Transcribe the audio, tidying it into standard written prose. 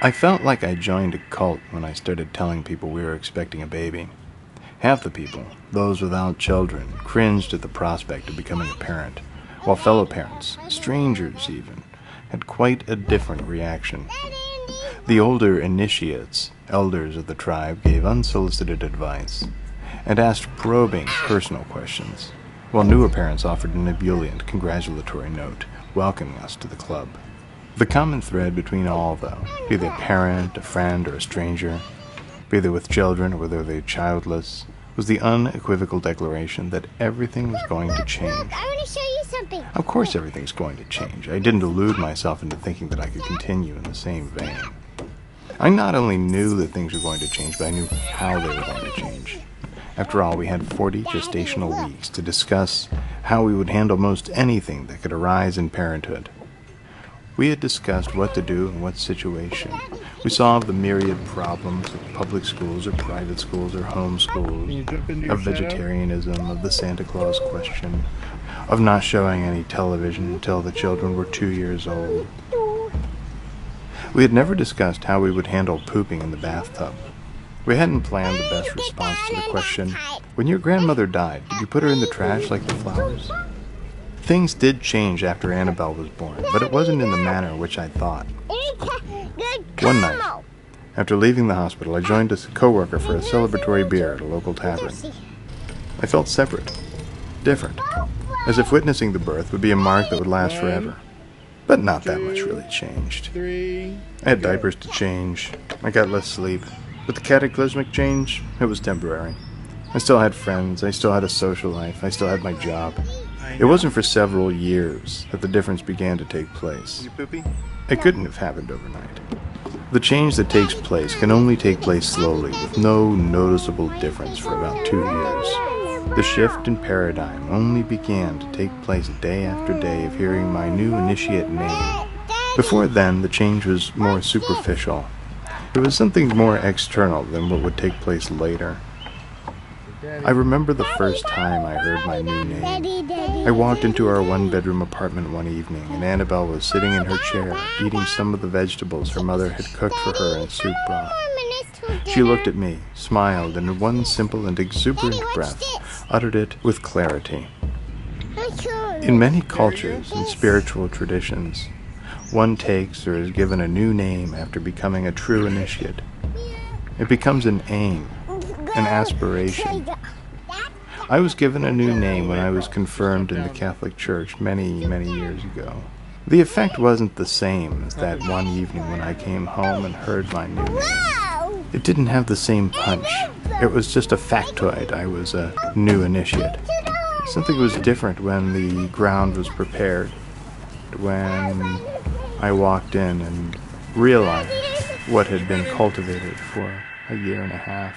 I felt like I joined a cult when I started telling people we were expecting a baby. Half the people, those without children, cringed at the prospect of becoming a parent, while fellow parents, strangers even, had quite a different reaction. The older initiates, elders of the tribe, gave unsolicited advice and asked probing personal questions, while newer parents offered an ebullient congratulatory note, welcoming us to the club. The common thread between all, though, be they a parent, a friend, or a stranger, be they with children or whether they childless, was the unequivocal declaration that everything was going to change. Look, I want to show you something. Of course everything's going to change. I didn't delude myself into thinking that I could continue in the same vein. I not only knew that things were going to change, but I knew how they were going to change. After all, we had 40 gestational weeks to discuss how we would handle most anything that could arise in parenthood. We had discussed what to do in what situation. We solved the myriad problems of public schools or private schools or home schools, of vegetarianism, of the Santa Claus question, of not showing any television until the children were 2 years old. We had never discussed how we would handle pooping in the bathtub. We hadn't planned the best response to the question, when your grandmother died, did you put her in the trash like the flowers? Things did change after Annabelle was born, but it wasn't in the manner which I thought. One night, after leaving the hospital, I joined a co-worker for a celebratory beer at a local tavern. I felt separate, different, as if witnessing the birth would be a mark that would last forever. But not that much really changed. I had diapers to change, I got less sleep, but the cataclysmic change, it was temporary. I still had friends, I still had a social life, I still had my job. It wasn't for several years that the difference began to take place. It couldn't have happened overnight. The change that takes place can only take place slowly, with no noticeable difference for about 2 years. The shift in paradigm only began to take place day after day of hearing my new initiate name. Before then, the change was more superficial. It was something more external than what would take place later. I remember the first time I heard my new name. I walked into our one-bedroom apartment one evening, and Annabelle was sitting in her chair, eating some of the vegetables her mother had cooked for her in soup broth. She looked at me, smiled, and in one simple and exuberant breath, uttered it with clarity. In many cultures and spiritual traditions, one takes or is given a new name after becoming a true initiate. It becomes an aim, an aspiration. I was given a new name when I was confirmed in the Catholic Church many, many years ago. The effect wasn't the same as that one evening when I came home and heard my new name. It didn't have the same punch. It was just a factoid. I was a new initiate. Something was different when the ground was prepared, when I walked in and realized what had been cultivated for a year and a half.